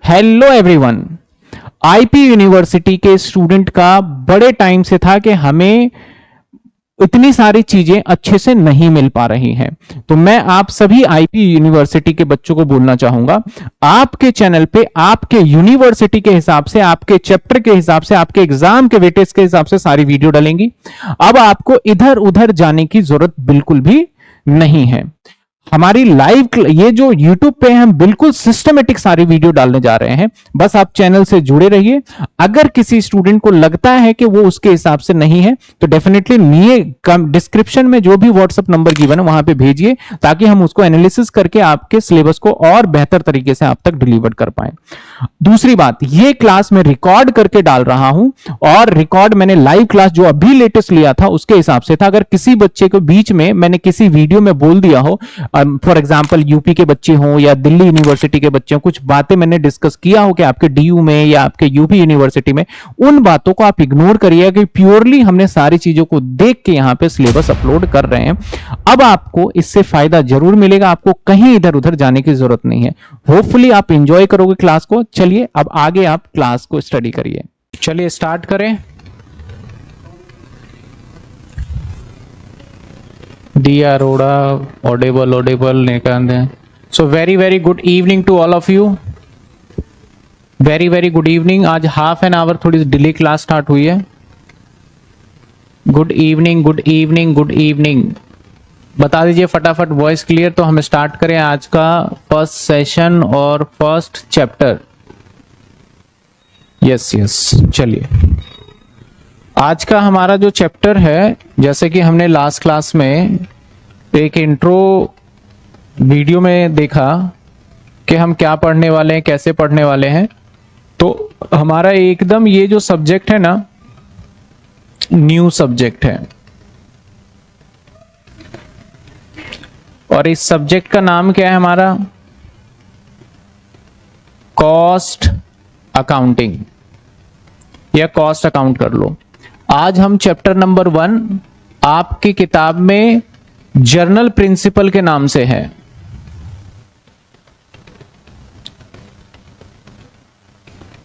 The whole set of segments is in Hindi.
Hello everyone. आईपी यूनिवर्सिटी के स्टूडेंट का बड़े टाइम से था कि हमें इतनी सारी चीजें अच्छे से नहीं मिल पा रही हैं, तो मैं आप सभी आईपी यूनिवर्सिटी के बच्चों को बोलना चाहूंगा, आपके चैनल पे आपके यूनिवर्सिटी के हिसाब से, आपके चैप्टर के हिसाब से, आपके एग्जाम के वेटेज के हिसाब से सारी वीडियो डलेंगी। अब आपको इधर उधर जाने की जरूरत बिल्कुल भी नहीं है। हमारी लाइव ये जो YouTube पे हम बिल्कुल सिस्टमेटिक सारी वीडियो डालने जा रहे हैं, बस आप चैनल से जुड़े रहिए। अगर किसी स्टूडेंट को लगता है कि वो उसके हिसाब से नहीं है तो डेफिनेटली डिस्क्रिप्शन में जो भी व्हाट्सएप नंबर गिवन है वहां पे भेजिए, ताकि हम उसको एनालिसिस करके आपके सिलेबस को और बेहतर तरीके से आप तक डिलीवर कर पाए। दूसरी बात, ये क्लास मैं रिकॉर्ड करके डाल रहा हूं और रिकॉर्ड मैंने लाइव क्लास जो अभी लेटेस्ट लिया था उसके हिसाब से था। अगर किसी बच्चे को बीच में मैंने किसी वीडियो में बोल दिया हो, फॉर एग्जांपल यूपी के बच्चे हों या दिल्ली यूनिवर्सिटी के बच्चे हों, कुछ बातें मैंने डिस्कस किया हो कि आपके डीयू में या आपके यूपी यूनिवर्सिटी में, उन बातों को आप इग्नोर करिएगा कि प्योरली हमने सारी चीजों को देख के यहां पे सिलेबस अपलोड कर रहे हैं। अब आपको इससे फायदा जरूर मिलेगा, आपको कहीं इधर उधर जाने की जरूरत नहीं है। होपफुली आप इंजॉय करोगे क्लास को। चलिए अब आगे आप क्लास को स्टडी करिए। चलिए स्टार्ट करें। D Arora, audible Nikant. So very good evening to all of you. Very good evening. आज हाफ एन आवर थोड़ी डिले क्लास स्टार्ट हुई है। Good evening. बता दीजिए फटाफट, वॉइस क्लियर तो हम स्टार्ट करें आज का फर्स्ट सेशन और फर्स्ट चैप्टर। यस चलिए, आज का हमारा जो चैप्टर है, जैसे कि हमने लास्ट क्लास में एक इंट्रो वीडियो में देखा कि हम क्या पढ़ने वाले हैं, कैसे पढ़ने वाले हैं, तो हमारा एकदम ये जो सब्जेक्ट है ना, न्यू सब्जेक्ट है और इस सब्जेक्ट का नाम क्या है हमारा? कॉस्ट अकाउंटिंग या कॉस्ट अकाउंट कर लो। आज हम चैप्टर नंबर 1 आपकी किताब में जर्नल प्रिंसिपल के नाम से है।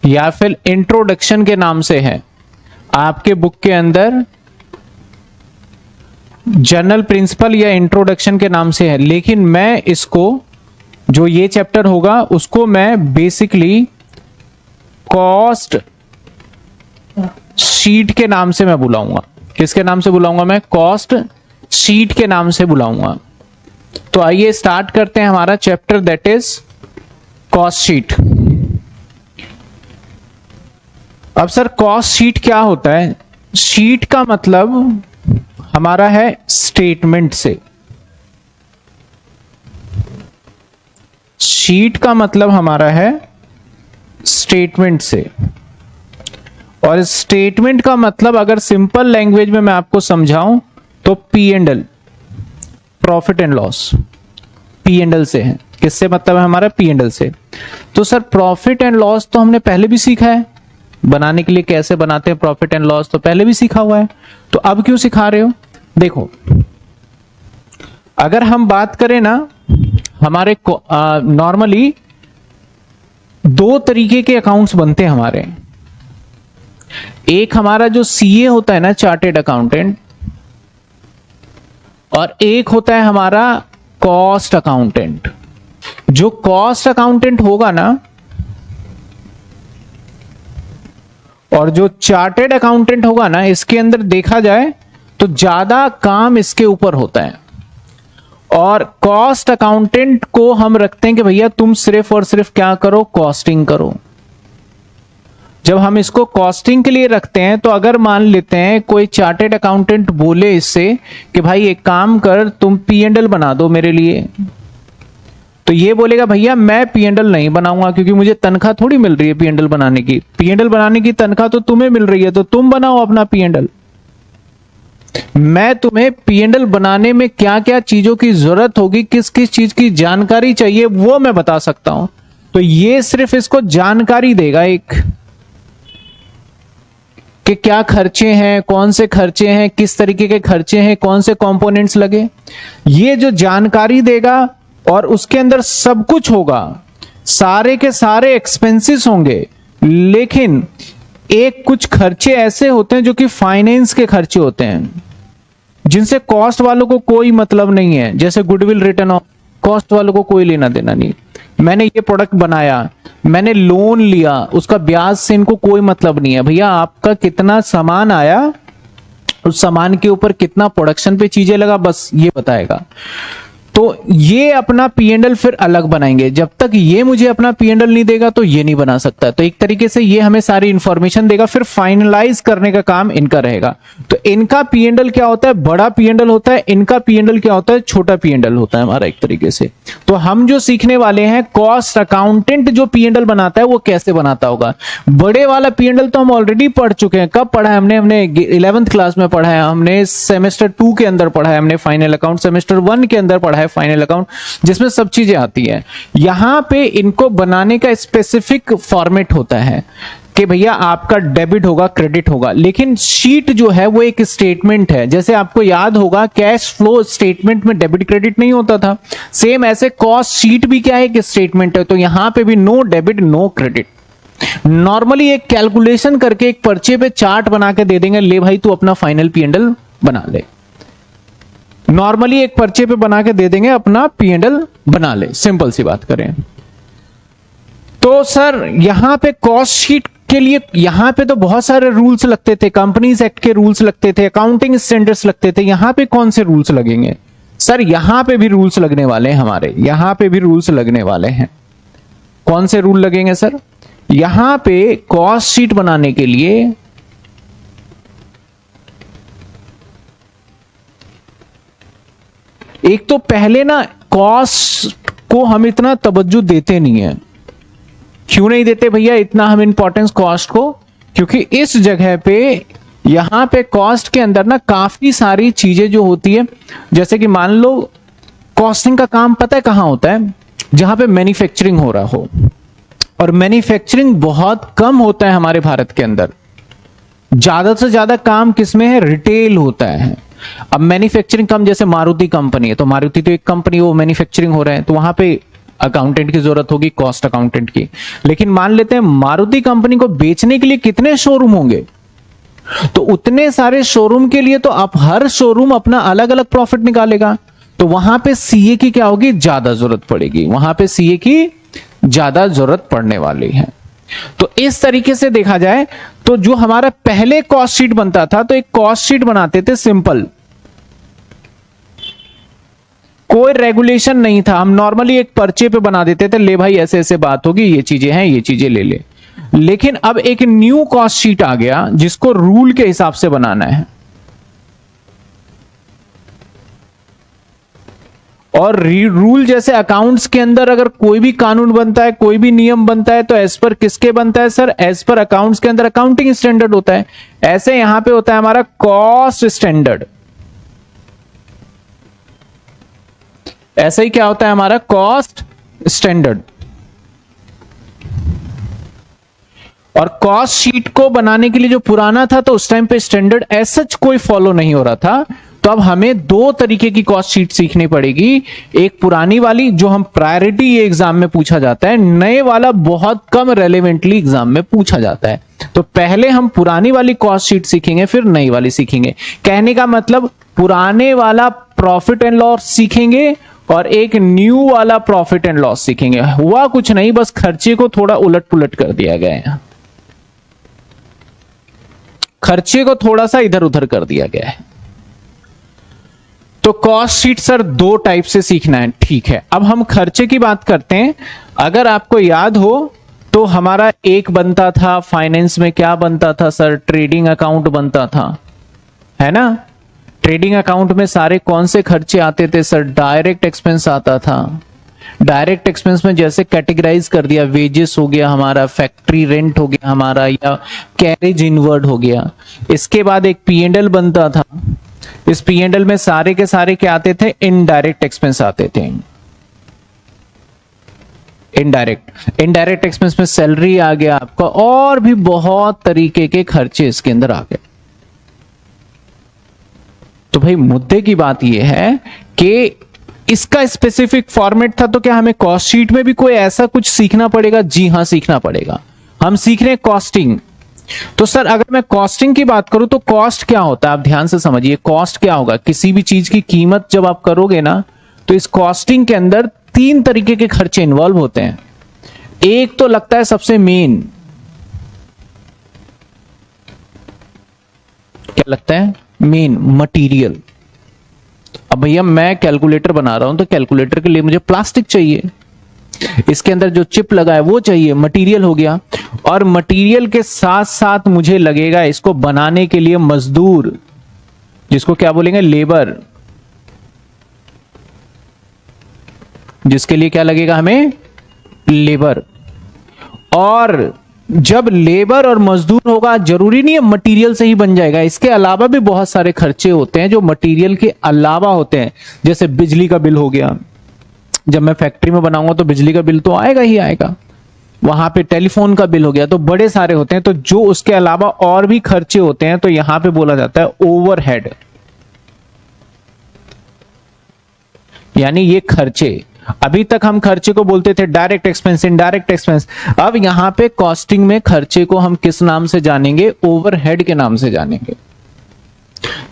या फिर इंट्रोडक्शन के नाम से है। आपके बुक के अंदर जर्नल प्रिंसिपल या इंट्रोडक्शन के नाम से है, लेकिन मैं इसको, जो ये चैप्टर होगा उसको मैं बेसिकली कॉस्ट शीट के नाम से मैं बुलाऊंगा। किसके नाम से बुलाऊंगा मैं? कॉस्ट शीट के नाम से बुलाऊंगा। तो आइए स्टार्ट करते हैं हमारा chapter, that is cost sheet. अब सर कॉस्ट शीट क्या होता है? शीट का मतलब हमारा है स्टेटमेंट से। शीट का मतलब हमारा है स्टेटमेंट से, और स्टेटमेंट का मतलब अगर सिंपल लैंग्वेज में मैं आपको समझाऊं तो P and L, profit and loss, P and L से है। किससे मतलब है हमारा? पी एंड एल से। तो सर प्रॉफिट एंड लॉस तो हमने पहले भी सीखा है, बनाने के लिए कैसे बनाते हैं प्रॉफिट एंड लॉस तो पहले भी सीखा हुआ है, तो अब क्यों सिखा रहे हो? देखो, अगर हम बात करें ना, हमारे नॉर्मली 2 तरीके के अकाउंट्स बनते हैं हमारे। एक हमारा जो सीए होता है ना, चार्टेड अकाउंटेंट, और एक होता है हमारा कॉस्ट अकाउंटेंट। जो कॉस्ट अकाउंटेंट होगा ना, और जो चार्टेड अकाउंटेंट होगा ना, इसके अंदर देखा जाए तो ज्यादा काम इसके ऊपर होता है। और कॉस्ट अकाउंटेंट को हम रखते हैं कि भैया तुम सिर्फ और सिर्फ क्या करो? कॉस्टिंग करो। जब हम इसको कॉस्टिंग के लिए रखते हैं, तो अगर मान लेते हैं कोई चार्टेड अकाउंटेंट बोले इससे कि भाई एक काम कर, तुम पी एंड एल बना दो मेरे लिए, तो ये बोलेगा भैया मैं पी एंड एल नहीं बनाऊंगा, क्योंकि मुझे तनख्वाह थोड़ी मिल रही है पी एंड एल बनाने की। पी एंड एल बनाने की तनख्वाह तो तुम्हें मिल रही है, तो तुम बनाओ अपना पी एंड एल। मैं तुम्हें पी एंड एल बनाने में क्या क्या चीजों की जरूरत होगी, किस किस चीज की जानकारी चाहिए, वो मैं बता सकता हूं। तो ये सिर्फ इसको जानकारी देगा एक, कि क्या खर्चे हैं, कौन से खर्चे हैं, किस तरीके के खर्चे हैं, कौन से कंपोनेंट्स लगे, ये जो जानकारी देगा। और उसके अंदर सब कुछ होगा, सारे के सारे एक्सपेंसेस होंगे, लेकिन एक कुछ खर्चे ऐसे होते हैं जो कि फाइनेंस के खर्चे होते हैं, जिनसे कॉस्ट वालों को कोई मतलब नहीं है। जैसे गुडविल रिटर्न ऑफ, कॉस्ट वालों को कोई लेना देना नहीं। मैंने ये प्रोडक्ट बनाया, मैंने लोन लिया, उसका ब्याज से इनको कोई मतलब नहीं है। भैया आपका कितना सामान आया, उस सामान के ऊपर कितना प्रोडक्शन पे चीजें लगा, बस ये बताएगा। तो ये अपना P&L फिर अलग बनाएंगे। जब तक ये मुझे अपना P&L नहीं देगा तो ये नहीं बना सकता। तो एक तरीके से ये हमें सारी इंफॉर्मेशन देगा, फिर फाइनलाइज करने का काम इनका रहेगा। तो इनका P&L क्या होता है, बड़ा P&L होता है। इनका P&L क्या होता है, छोटा P&L होता है हमारा एक तरीके से। तो हम जो सीखने वाले हैं, कॉस्ट अकाउंटेंट जो P&L बनाता है वो कैसे बनाता होगा। बड़े वाला P&L तो हम ऑलरेडी पढ़ चुके हैं। कब पढ़ा है हमने 11th क्लास में पढ़ा है, हमने सेमेस्टर 2 के अंदर पढ़ा है, हमने फाइनल अकाउंट सेमेस्टर 1 के अंदर पढ़ा है फाइनल अकाउंट, जिसमें सब चीजें आती है। यहां पे इनको बनाने का स्पेसिफिक फॉर्मेट होता है कि भैया आपका डेबिट होगा, क्रेडिट होगा, लेकिन शीट जो है वो एक स्टेटमेंट है। जैसे आपको याद होगा कैश फ्लो स्टेटमेंट में डेबिट क्रेडिट नहीं होता था, सेम ऐसे कॉस्ट शीट भी क्या है, एक स्टेटमेंट है। तो यहां पे भी no debit no credit. Normally एक कैलकुलेशन करके एक पर्चे पे चार्ट बना के दे देंगे, ले भाई तू अपना फाइनल P&L बना ले। नॉर्मली एक पर्चे पे बना के दे देंगे, अपना P&L बना ले, सिंपल सी बात करें। तो सर यहां पे कॉस्ट शीट के लिए यहां पे तो बहुत सारे रूल्स लगते थे, कंपनीज एक्ट के रूल्स लगते थे, अकाउंटिंग स्टैंडर्ड्स लगते थे। यहां पे कौन से रूल्स लगेंगे सर, यहां पे भी रूल्स लगने वाले हैं हमारे, यहां पे भी रूल्स लगने वाले हैं। कौन से रूल लगेंगे सर, यहां पे कॉस्ट शीट बनाने के लिए एक तो पहले ना कॉस्ट को हम इतना तवज्जो देते नहीं है। क्यों नहीं देते भैया इतना हम इंपॉर्टेंस कॉस्ट को, क्योंकि इस जगह पे यहां पे कॉस्ट के अंदर ना काफी सारी चीजें जो होती है, जैसे कि मान लो कॉस्टिंग का काम पता है कहां होता है, जहां पे मैन्युफैक्चरिंग हो रहा हो, और मैन्युफैक्चरिंग बहुत कम होता है हमारे भारत के अंदर। ज्यादा से ज्यादा काम किसमें है, रिटेल होता है। अब मैन्युफैक्चरिंग कम, जैसे मारुति कंपनी है, तो मारुति तो एक कंपनी, वो मैन्युफैक्चरिंग हो रहा है, तो वहां पे अकाउंटेंट की जरूरत होगी, कॉस्ट अकाउंटेंट की। लेकिन मान लेते हैं मारुति कंपनी को बेचने के लिए कितने शोरूम होंगे, तो उतने सारे शोरूम के लिए तो आप हर शोरूम अपना अलग अलग प्रॉफिट निकालेगा। तो वहां पे सीए की क्या होगी, ज्यादा जरूरत पड़ेगी, वहां पे सीए की ज्यादा जरूरत पड़ने वाली है। तो इस तरीके से देखा जाए तो जो हमारा पहले कॉस्ट शीट बनता था, तो एक कॉस्ट शीट बनाते थे सिंपल, कोई रेगुलेशन नहीं था। हम नॉर्मली एक पर्चे पे बना देते थे, ले भाई ऐसे ऐसे बात होगी, ये चीजें हैं, ये चीजें ले ले। लेकिन अब एक न्यू कॉस्ट शीट आ गया जिसको रूल के हिसाब से बनाना है। और रूल जैसे अकाउंट्स के अंदर अगर कोई भी कानून बनता है, कोई भी नियम बनता है, तो एज पर किसके बनता है सर, एज पर अकाउंट्स के अंदर अकाउंटिंग स्टैंडर्ड होता है। ऐसे यहां पे होता है हमारा कॉस्ट स्टैंडर्ड। ऐसा ही क्या होता है हमारा कॉस्ट स्टैंडर्ड। और कॉस्ट शीट को बनाने के लिए जो पुराना था, तो उस टाइम पे स्टैंडर्ड एज सच कोई फॉलो नहीं हो रहा था। तो अब हमें दो तरीके की कॉस्ट शीट सीखनी पड़ेगी। एक पुरानी वाली जो हम प्रायोरिटी ये एग्जाम में पूछा जाता है, नए वाला बहुत कम रेलेवेंटली एग्जाम में पूछा जाता है। तो पहले हम पुरानी वाली कॉस्ट शीट सीखेंगे, फिर नई वाली सीखेंगे। कहने का मतलब पुराने वाला प्रॉफिट एंड लॉस सीखेंगे और एक न्यू वाला प्रॉफिट एंड लॉस सीखेंगे। हुआ कुछ नहीं, बस खर्चे को थोड़ा उलट पुलट कर दिया गया है, खर्चे को थोड़ा सा इधर उधर कर दिया गया है। तो कॉस्ट शीट सर दो टाइप से सीखना है, ठीक है। अब हम खर्चे की बात करते हैं। अगर आपको याद हो तो हमारा एक बनता था फाइनेंस में, क्या बनता था सर, ट्रेडिंग अकाउंट बनता था, है ना। ट्रेडिंग अकाउंट में सारे कौन से खर्चे आते थे सर, डायरेक्ट एक्सपेंस आता था। डायरेक्ट एक्सपेंस में जैसे कैटेगराइज कर दिया, वेजेस हो गया हमारा, फैक्ट्री रेंट हो गया हमारा, या कैरेज इनवर्ड हो गया। इसके बाद एक P&L बनता था। इस P&L में सारे के सारे क्या आते थे, इनडायरेक्ट एक्सपेंस आते थे। इनडायरेक्ट एक्सपेंस में सैलरी आ गया आपका, और भी बहुत तरीके के खर्चे इसके अंदर आ गए। तो भाई मुद्दे की बात यह है कि इसका स्पेसिफिक फॉर्मेट था, तो क्या हमें कॉस्ट शीट में भी कोई ऐसा कुछ सीखना पड़ेगा? जी हां, सीखना पड़ेगा। हम सीख रहे हैं कॉस्टिंग। तो सर अगर मैं कॉस्टिंग की बात करूं तो कॉस्ट क्या होता है? आप ध्यान से समझिए, कॉस्ट क्या होगा? किसी भी चीज की कीमत जब आप करोगे ना, तो इस कॉस्टिंग के अंदर 3 तरीके के खर्चे इन्वॉल्व होते हैं। एक तो लगता है सबसे मेन, क्या लगता है? Main material. अब भैया मैं कैलकुलेटर बना रहा हूं, तो कैलकुलेटर के लिए मुझे प्लास्टिक चाहिए, इसके अंदर जो चिप लगा है वो चाहिए, मटेरियल हो गया। और मटेरियल के साथ साथ मुझे लगेगा इसको बनाने के लिए मजदूर, जिसको क्या बोलेंगे? लेबर। जिसके लिए क्या लगेगा हमें? लेबर। और जब लेबर और मजदूर होगा, जरूरी नहीं है मटेरियल से ही बन जाएगा, इसके अलावा भी बहुत सारे खर्चे होते हैं जो मटेरियल के अलावा होते हैं। जैसे बिजली का बिल हो गया, जब मैं फैक्ट्री में बनाऊंगा तो बिजली का बिल तो आएगा ही आएगा। वहां पे टेलीफोन का बिल हो गया, तो बड़े सारे होते हैं। तो जो उसके अलावा और भी खर्चे होते हैं, तो यहां पे बोला जाता है ओवरहेड, यानी ये खर्चे। अभी तक हम खर्चे को बोलते थे डायरेक्ट एक्सपेंस, इनडायरेक्ट एक्सपेंस। अब यहां पे कॉस्टिंग में खर्चे को हम किस नाम से जानेंगे? ओवरहेड के नाम से जानेंगे।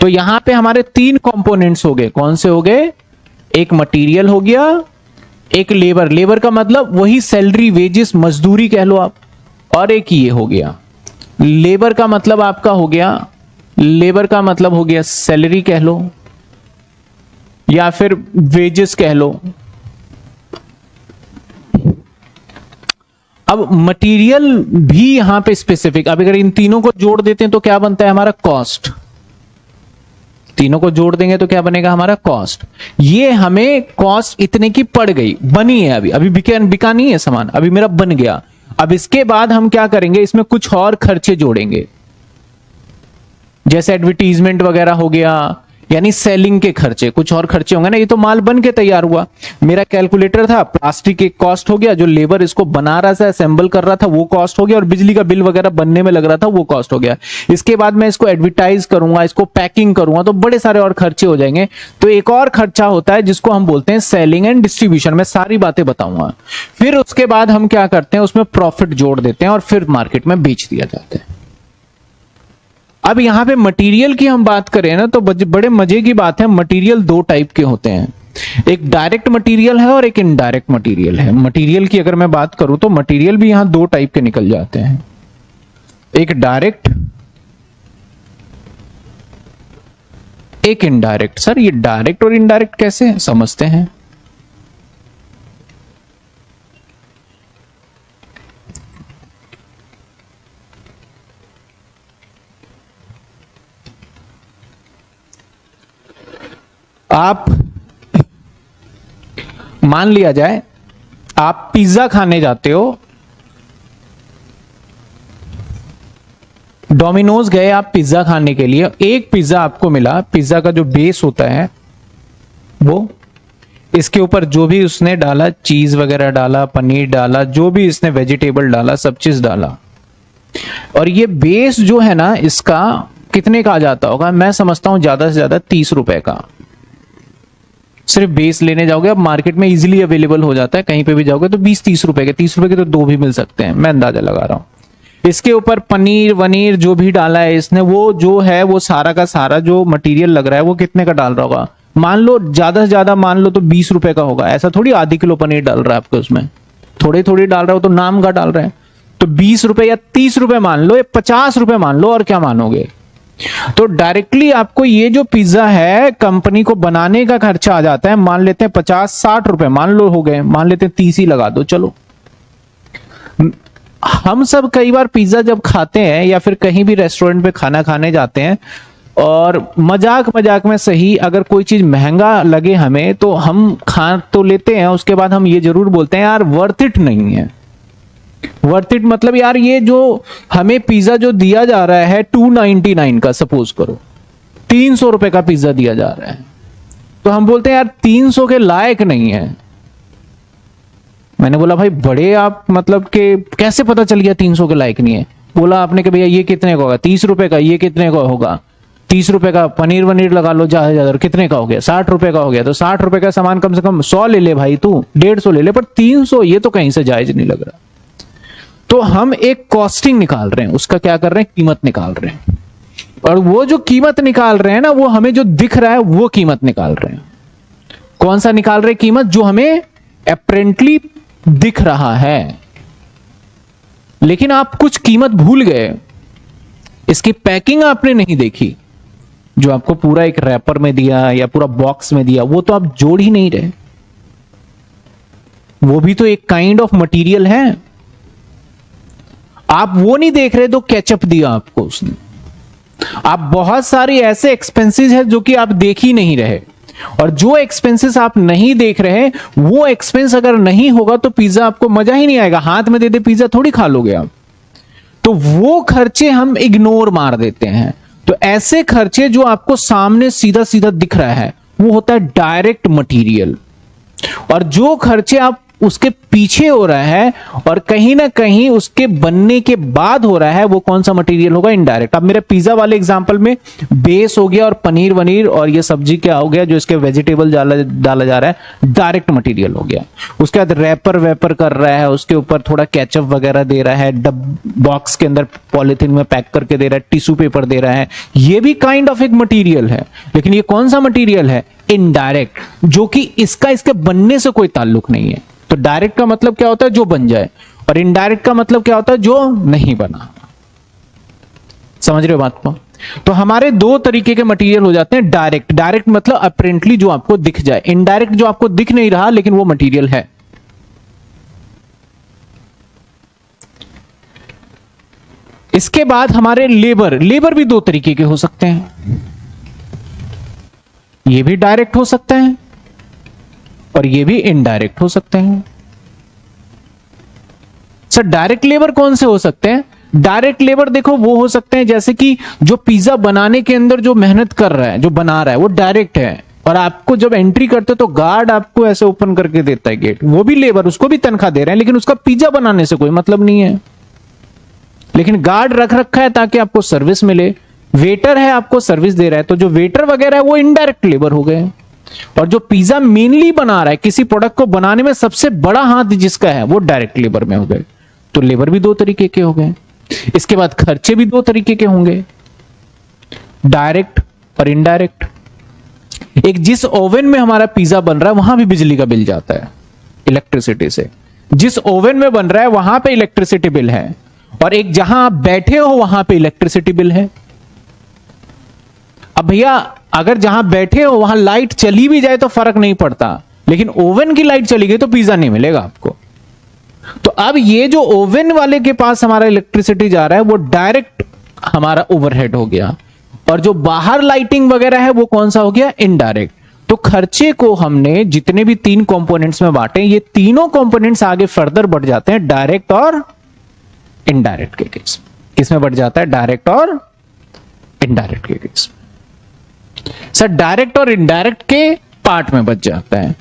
तो यहां पे हमारे 3 कंपोनेंट्स हो गए। कौन से हो गए? एक मटेरियल हो गया, एक लेबर, लेबर का मतलब वही सैलरी, वेजेस, मजदूरी कह लो आप, और एक ये हो गया। लेबर का मतलब आपका हो गया, लेबर का मतलब हो गया सैलरी कह लो, या फिर वेजेस कह लो। अब मटेरियल भी यहां पे स्पेसिफिक, अब अगर इन तीनों को जोड़ देते हैं तो क्या बनता है हमारा? कॉस्ट। तीनों को जोड़ देंगे तो क्या बनेगा हमारा? कॉस्ट। ये हमें कॉस्ट इतने की पड़ गई, बनी है, अभी बिका नहीं है सामान, अभी मेरा बन गया। अब इसके बाद हम क्या करेंगे? इसमें कुछ और खर्चे जोड़ेंगे, जैसे एडवर्टीजमेंट वगैरह हो गया, यानी सेलिंग के खर्चे, कुछ और खर्चे होंगे ना। ये तो माल बन के तैयार हुआ, मेरा कैलकुलेटर था, प्लास्टिक एक कॉस्ट हो गया, जो लेबर इसको बना रहा था, असेंबल कर रहा था, वो कॉस्ट हो गया, और बिजली का बिल वगैरह बनने में लग रहा था, वो कॉस्ट हो गया। इसके बाद मैं इसको एडवर्टाइज करूंगा, इसको पैकिंग करूंगा, तो बड़े सारे और खर्चे हो जाएंगे। तो एक और खर्चा होता है जिसको हम बोलते हैं सेलिंग एंड डिस्ट्रीब्यूशन। मैं सारी बातें बताऊंगा। फिर उसके बाद हम क्या करते हैं? उसमें प्रॉफिट जोड़ देते हैं और फिर मार्केट में बेच दिया जाता है। अब यहां पे मटेरियल की हम बात करें ना, तो बड़े मजे की बात है। मटेरियल 2 टाइप के होते हैं, एक डायरेक्ट मटेरियल है और एक इनडायरेक्ट मटेरियल है। मटेरियल की अगर मैं बात करूं तो मटेरियल भी यहां 2 टाइप के निकल जाते हैं, एक डायरेक्ट, एक इनडायरेक्ट। सर ये डायरेक्ट और इनडायरेक्ट कैसे समझते हैं? आप मान लिया जाए आप पिज्जा खाने जाते हो, डोमिनोज गए आप पिज्जा खाने के लिए, एक पिज्जा आपको मिला, पिज्जा का जो बेस होता है वो, इसके ऊपर जो भी उसने डाला, चीज वगैरह डाला, पनीर डाला, जो भी इसने वेजिटेबल डाला, सब चीज डाला, और ये बेस जो है ना, इसका कितने का आ जाता होगा? मैं समझता हूं ज्यादा से ज्यादा 30 रुपए का। सिर्फ बेस लेने जाओगे, अब मार्केट में इजीली अवेलेबल हो जाता है, कहीं पे भी जाओगे तो 20-30 रुपए के, 30 रुपए के तो 2 भी मिल सकते हैं, मैं अंदाजा लगा रहा हूं। इसके ऊपर पनीर वनीर जो भी डाला है इसने, वो जो है वो सारा का सारा जो मटेरियल लग रहा है वो कितने का डाल रहा होगा? मान लो ज्यादा से ज्यादा मान लो तो 20 रुपए का होगा। ऐसा थोड़ी आधी किलो पनीर डाल रहा है आपके उसमें, थोड़े थोड़ी डाल रहा हो, तो नाम का डाल रहे हैं। तो 20 रुपए या 30 रुपए मान लो, या 50 रुपए मान लो, और क्या मानोगे? तो डायरेक्टली आपको ये जो पिज्जा है कंपनी को बनाने का खर्चा आ जाता है, मान लेते हैं 50-60 रुपए, मान लो हो गए, मान लेते हैं 30 ही लगा दो, चलो। हम सब कई बार पिज्जा जब खाते हैं या फिर कहीं भी रेस्टोरेंट पे खाना खाने जाते हैं, और मजाक मजाक में सही अगर कोई चीज महंगा लगे हमें तो हम खा तो लेते हैं, उसके बाद हम ये जरूर बोलते हैं यार वर्थ इट नहीं है। वर्थ इट मतलब यार ये जो हमें पिज्जा जो दिया जा रहा है 299 का, सपोज करो 300 रुपए का पिज्जा दिया जा रहा है, तो हम बोलते हैं यार 300 के लायक नहीं है। मैंने बोला भाई बड़े आप मतलब के कैसे पता चल गया 300 के लायक नहीं है? बोला आपने कि भैया ये कितने का होगा? 30 रुपए का। ये कितने का होगा? 30 रुपए का पनीर वनीर लगा लो ज्यादा ज्यादा, कितने का हो गया? 60 रुपए का हो गया। तो 60 रुपए का सामान कम से कम 100 ले ले भाई, तू 150 ले ले, पर 300 ये तो कहीं से जायज नहीं लग रहा। तो हम एक कॉस्टिंग निकाल रहे हैं, उसका क्या कर रहे हैं, कीमत निकाल रहे हैं। और वो जो कीमत निकाल रहे हैं ना, वो हमें जो दिख रहा है वो कीमत निकाल रहे हैं। कौन सा निकाल रहे हैं कीमत? जो हमें अपेरेंटली दिख रहा है। लेकिन आप कुछ कीमत भूल गए, इसकी पैकिंग आपने नहीं देखी। जो आपको पूरा एक रैपर में दिया या पूरा बॉक्स में दिया, वो तो आप जोड़ ही नहीं रहे। वो भी तो एक काइंड ऑफ मटेरियल है। आप वो नहीं देख रहे, तो केचप दिया आपको उसने। आप बहुत सारे ऐसे एक्सपेंसेस हैं जो कि आप देख ही नहीं रहे, और जो एक्सपेंसेस आप नहीं देख रहे, वो एक्सपेंस अगर नहीं होगा तो पिज्जा आपको मजा ही नहीं आएगा। हाथ में दे दे पिज्जा थोड़ी खा लोगे आप। तो वो खर्चे हम इग्नोर मार देते हैं। तो ऐसे खर्चे जो आपको सामने सीधा सीधा दिख रहा है, वो होता है डायरेक्ट मटेरियल। और जो खर्चे आप उसके पीछे हो रहा है और कहीं ना कहीं उसके बनने के बाद हो रहा है, वो कौन सा मटेरियल होगा? इनडायरेक्ट। अब मेरे पिज्जा वाले एग्जांपल में बेस हो गया और पनीर वनीर और ये सब्जी क्या हो गया, जो इसके वेजिटेबल डाला जा रहा है, डायरेक्ट मटेरियल हो गया। उसके बाद रैपर वैपर कर रहा है, उसके ऊपर थोड़ा केचप वगैरह दे रहा है, बॉक्स के अंदर पॉलिथीन में पैक करके दे रहा है, टिश्यू पेपर दे रहा है, ये भी काइंड ऑफ एक मटीरियल है। लेकिन ये कौन सा मटीरियल है? इनडायरेक्ट, जो कि इसके बनने से कोई ताल्लुक नहीं है। तो डायरेक्ट का मतलब क्या होता है? जो बन जाए। और इनडायरेक्ट का मतलब क्या होता है? जो नहीं बना। समझ रहे हो बात को? तो हमारे दो तरीके के मटेरियल हो जाते हैं। डायरेक्ट, डायरेक्ट मतलब अपरेंटली जो आपको दिख जाए। इनडायरेक्ट जो आपको दिख नहीं रहा लेकिन वो मटेरियल है। इसके बाद हमारे लेबर, लेबर भी दो तरीके के हो सकते हैं। ये भी डायरेक्ट हो सकते हैं और ये भी इनडायरेक्ट हो सकते हैं। सर डायरेक्ट लेबर कौन से हो सकते हैं? डायरेक्ट लेबर देखो वो हो सकते हैं जैसे कि जो पिज्जा बनाने के अंदर जो मेहनत कर रहा है, जो बना रहा है, वो डायरेक्ट है। और आपको जब एंट्री करते हो तो गार्ड आपको ऐसे ओपन करके देता है गेट, वो भी लेबर, उसको भी तनख्वाह दे रहे हैं, लेकिन उसका पिज्जा बनाने से कोई मतलब नहीं है। लेकिन गार्ड रख रखा है ताकि आपको सर्विस मिले। वेटर है, आपको सर्विस दे रहा है, तो जो वेटर वगैरह है वो इनडायरेक्ट लेबर हो गए। और जो पिज्जा मेनली बना रहा है, किसी प्रोडक्ट को बनाने में सबसे बड़ा हाथ जिसका है, वो डायरेक्ट लेबर में हो गए। तो लेबर भी दो तरीके के हो गए। इसके बाद खर्चे भी दो तरीके के होंगे, डायरेक्ट और इनडायरेक्ट। एक जिस ओवन में हमारा पिज्जा बन रहा है वहां भी बिजली का बिल जाता है, इलेक्ट्रिसिटी से। जिस ओवन में बन रहा है वहां पे इलेक्ट्रिसिटी बिल है, और एक जहां आप बैठे हो वहां पे इलेक्ट्रिसिटी बिल है। अब भैया अगर जहां बैठे हो वहां लाइट चली भी जाए तो फर्क नहीं पड़ता, लेकिन ओवन की लाइट चली गई तो पिज्जा नहीं मिलेगा आपको। तो अब ये जो ओवन वाले के पास हमारा इलेक्ट्रिसिटी जा रहा है वो डायरेक्ट हमारा ओवरहेड हो गया, और जो बाहर लाइटिंग वगैरह है वो कौन सा हो गया? इनडायरेक्ट। तो खर्चे को हमने जितने भी तीन कंपोनेंट्स में बांटे, ये तीनों कंपोनेंट्स आगे फर्दर बढ़ जाते हैं डायरेक्ट और इनडायरेक्ट के केस। किसमें बढ़ जाता है? डायरेक्ट और इनडायरेक्ट के केस। सर डायरेक्ट और इनडायरेक्ट के पार्ट में बच जाता है।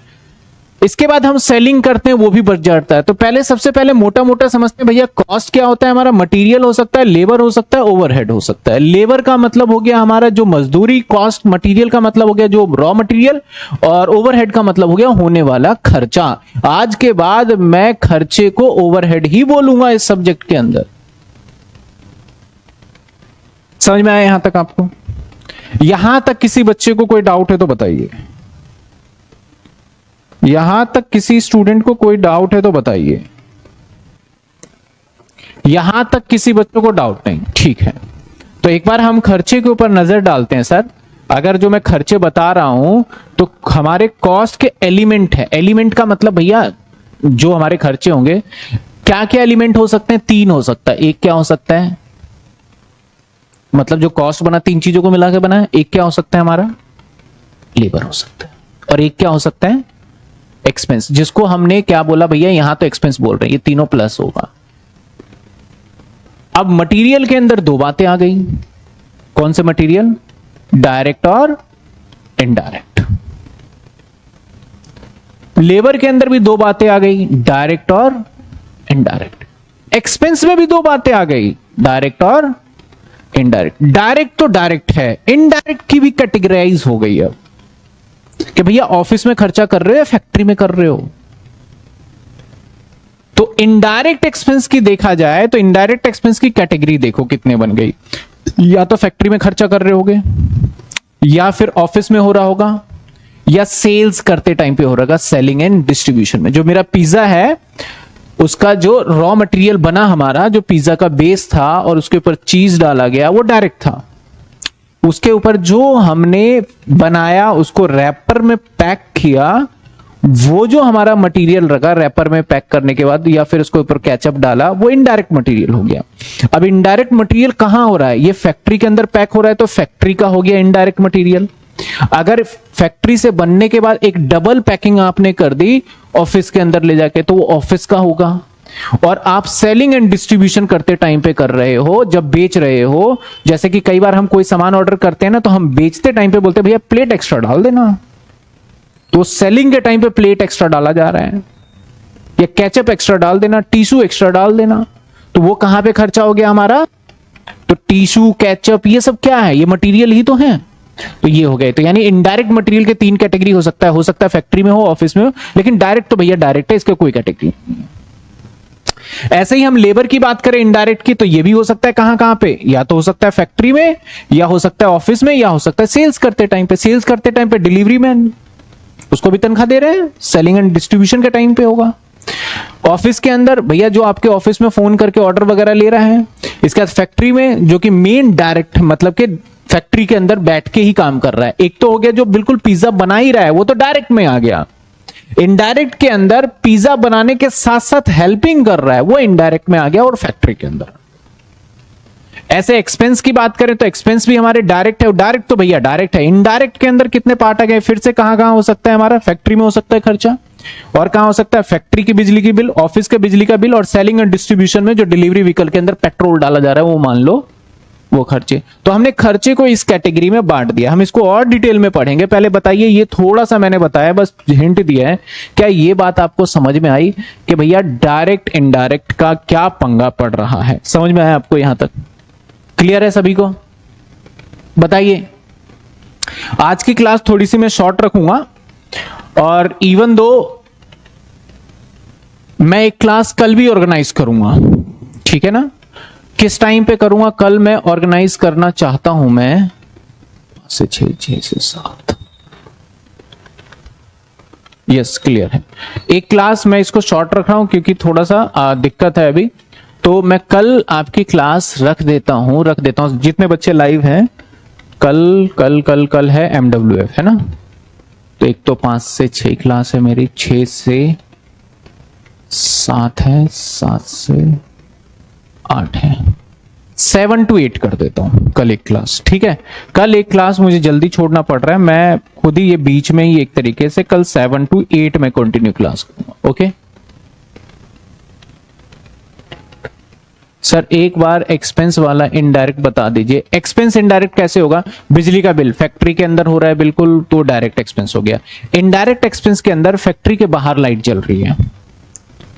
इसके बाद हम सेलिंग करते हैं, वो भी बच जाता है। तो पहले सबसे पहले मोटा मोटा समझते हैं भैया, कॉस्ट क्या होता है हमारा? मटेरियल हो सकता है, लेबर हो सकता है, ओवरहेड हो सकता है। लेबर का मतलब हो गया हमारा जो मजदूरी कॉस्ट, मटेरियल का मतलब हो गया जो रॉ मटेरियल, और ओवरहेड का मतलब हो गया होने वाला खर्चा। आज के बाद मैं खर्चे को ओवरहेड ही बोलूंगा इस सब्जेक्ट के अंदर। समझ में आया यहां तक आपको? यहां तक किसी बच्चे को कोई डाउट है तो बताइए। यहां तक किसी स्टूडेंट को कोई डाउट है तो बताइए। यहां तक किसी बच्चों को डाउट नहीं? ठीक है, तो एक बार हम खर्चे के ऊपर नजर डालते हैं। सर अगर जो मैं खर्चे बता रहा हूं तो हमारे कॉस्ट के एलिमेंट है। एलिमेंट का मतलब भैया जो हमारे खर्चे होंगे, क्या क्या एलिमेंट हो सकते हैं? तीन हो सकता है। एक क्या हो सकता है? मतलब जो कॉस्ट बना तीन चीजों को मिला के बना है। एक क्या हो सकता है हमारा? लेबर हो सकता है। और एक क्या हो सकता है? एक्सपेंस, जिसको हमने क्या बोला भैया, यहां तो एक्सपेंस बोल रहे हैं, ये तीनों प्लस होगा। अब मटेरियल के अंदर दो बातें आ गई। कौन से मटेरियल? डायरेक्ट और इनडायरेक्ट। लेबर के अंदर भी दो बातें आ गई, डायरेक्ट और इनडायरेक्ट। एक्सपेंस में भी दो बातें आ गई, डायरेक्ट और इनडायरेक्ट। डायरेक्ट तो डायरेक्ट है, इनडायरेक्ट की भी कैटेगराइज हो गई है कि भैया ऑफिस में खर्चा कर रहे हो या फैक्ट्री में कर रहे हो। तो इनडायरेक्ट एक्सपेंस की देखा जाए तो इनडायरेक्ट एक्सपेंस की कैटेगरी देखो कितने बन गई। या तो फैक्ट्री में खर्चा कर रहे होगे, या फिर ऑफिस में हो रहा होगा, या सेल्स करते टाइम पे हो रहा होगा, सेलिंग एंड डिस्ट्रीब्यूशन में। जो मेरा पिज्जा है उसका जो रॉ मटेरियल बना, हमारा जो पिज्जा का बेस था और उसके ऊपर चीज डाला गया, वो डायरेक्ट था। उसके ऊपर जो हमने बनाया, उसको रैपर में पैक किया, वो जो हमारा मटेरियल रखा रैपर में पैक करने के बाद, या फिर उसके ऊपर केचप डाला, वो इनडायरेक्ट मटेरियल हो गया। अब इनडायरेक्ट मटेरियल कहां हो रहा है? ये फैक्ट्री के अंदर पैक हो रहा है, तो फैक्ट्री का हो गया इनडायरेक्ट मटेरियल। अगर फैक्ट्री से बनने के बाद एक डबल पैकिंग आपने कर दी ऑफिस के अंदर ले जाके, तो वो ऑफिस का होगा। और आप सेलिंग एंड डिस्ट्रीब्यूशन करते टाइम पे कर रहे हो, जब बेच रहे हो, जैसे कि कई बार हम कोई सामान ऑर्डर करते हैं ना, तो हम बेचते टाइम पे बोलते हैं भैया प्लेट एक्स्ट्रा डाल देना, तो सेलिंग के टाइम पे प्लेट एक्स्ट्रा डाला जा रहा है, या केचप एक्स्ट्रा डाल देना, टिश्यू एक्स्ट्रा डाल देना, तो वो कहां पे खर्चा हो गया हमारा? तो टिश्यू, केचप, ये सब क्या है? ये मटेरियल ही तो है। तो ये हो गए। तो यानी इनडायरेक्ट मटेरियल के 3 कैटेगरी हो सकता है फैक्ट्री में हो, ऑफिस में हो, लेकिन डायरेक्ट तो भैया डायरेक्ट है, इसका कोई कैटेगरी नहीं है। ऐसे ही हम लेबर की बात करें इनडायरेक्ट की, तो ये भी हो सकता है कहां कहां पे? या तो हो सकता है फैक्ट्री में, या हो सकता है ऑफिस में, या हो सकता है सेल्स करते टाइम पे। सेल्स करते टाइम पे डिलीवरी मैन, उसको भी तनख्वाह दे रहे हैं, सेलिंग एंड डिस्ट्रीब्यूशन के टाइम पे होगा। ऑफिस के अंदर भैया जो आपके ऑफिस में फोन करके ऑर्डर वगैरह ले रहा है। इसके बाद फैक्ट्री में जो कि मेन डायरेक्ट, मतलब कि फैक्ट्री के अंदर बैठ के ही काम कर रहा है। एक तो हो गया जो बिल्कुल पिज्जा बना ही रहा है, वो तो डायरेक्ट में आ गया। इनडायरेक्ट के अंदर पिज्जा बनाने के साथ साथ हेल्पिंग कर रहा है, वो इनडायरेक्ट में आ गया। और फैक्ट्री के अंदर ऐसे एक्सपेंस की बात करें तो एक्सपेंस भी हमारे डायरेक्ट है, डायरेक्ट तो भैया डायरेक्ट है। इनडायरेक्ट के अंदर कितने पार्ट आ गए फिर से? कहां कहां हो सकता है हमारा? फैक्ट्री में हो सकता है खर्चा, और कहां हो सकता है? फैक्ट्री की बिजली की बिल, ऑफिस के बिजली का बिल, और सेलिंग एंड डिस्ट्रीब्यूशन में जो डिलीवरी व्हीकल के अंदर पेट्रोल डाला जा रहा है, वो मान लो वो खर्चे। तो हमने खर्चे को इस कैटेगरी में बांट दिया। हम इसको और डिटेल में पढ़ेंगे। पहले बताइए, ये थोड़ा सा मैंने बताया, बस हिंट दिया है। क्या ये बात आपको समझ में आई कि भैया डायरेक्ट इनडायरेक्ट का क्या पंगा पड़ रहा है? समझ में आया आपको? यहां तक क्लियर है सभी को? बताइए। आज की क्लास थोड़ी सी मैं शॉर्ट रखूंगा, और इवन दो मैं एक क्लास कल भी ऑर्गेनाइज करूंगा, ठीक है ना? किस टाइम पे करूंगा? कल मैं ऑर्गेनाइज करना चाहता हूं मैं 6 से 7। यस, क्लियर है। एक क्लास मैं इसको शॉर्ट रख रहा हूं क्योंकि थोड़ा सा दिक्कत है अभी, तो मैं कल आपकी क्लास रख देता हूं। जितने बच्चे लाइव हैं, कल है MWF, है ना? तो एक तो 5 से 6 क्लास है मेरी, 6 से 7 है, 7 से 8 है, 7 to 8 कर देता हूं कल एक क्लास, ठीक है? कल एक क्लास मुझे जल्दी छोड़ना पड़ रहा है, मैं खुद ही ये बीच में ही एक तरीके से कल 7 to 8 में कंटिन्यू क्लास करूंगा। ओके सर, एक बार एक्सपेंस वाला इनडायरेक्ट बता दीजिए। एक्सपेंस इनडायरेक्ट कैसे होगा? बिजली का बिल फैक्ट्री के अंदर हो रहा है बिल्कुल, तो डायरेक्ट एक्सपेंस हो गया। इनडायरेक्ट एक्सपेंस के अंदर फैक्ट्री के बाहर लाइट जल रही है,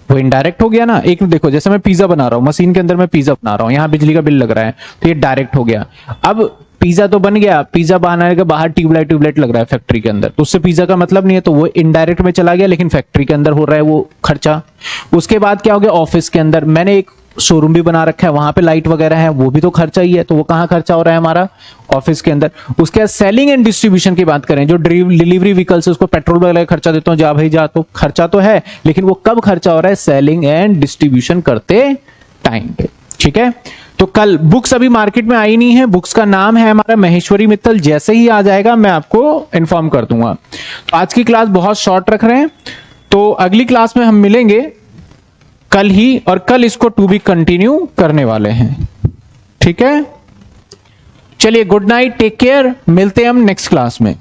वो इनडायरेक्ट हो गया ना। एक देखो, जैसे मैं पिज्जा बना रहा हूं, मशीन के अंदर मैं पिज्जा बना रहा हूं, यहां बिजली का बिल लग रहा है, तो ये डायरेक्ट हो गया। अब पिज्जा तो बन गया, पिज्जा बनाने के बाहर ट्यूबलाइट लग रहा है फैक्ट्री के अंदर, तो उससे पिज्जा का मतलब नहीं है, तो वो इनडायरेक्ट में चला गया, लेकिन फैक्ट्री के अंदर हो रहा है वो खर्चा। उसके बाद क्या हो गया? ऑफिस के अंदर मैंने एक शोरूम भी बना रखा है, वहां पे लाइट वगैरह है, वो भी तो खर्चा ही है, तो वो कहां खर्चा हो रहा है हमारा? ऑफिस के अंदर। उसके बाद सेलिंग एंड डिस्ट्रीब्यूशन की बात करें, जो डिलीवरी व्हीकल से उसको पेट्रोल वगैरह खर्चा देता हूं, जा भाई जा, तो खर्चा तो है, लेकिन वो कब खर्चा हो रहा है? सेलिंग एंड डिस्ट्रीब्यूशन करते टाइम पे, ठीक है? तो कल बुक्स अभी मार्केट में आई नहीं है, बुक्स का नाम है हमारा महेश्वरी मित्तल, जैसे ही आ जाएगा मैं आपको इन्फॉर्म कर दूंगा। तो आज की क्लास बहुत शॉर्ट रख रहे हैं, तो अगली क्लास में हम मिलेंगे कल ही, और कल इसको टू बी कंटिन्यू करने वाले हैं, ठीक है? चलिए, गुड नाइट, टेक केयर, मिलते हैं हम नेक्स्ट क्लास में।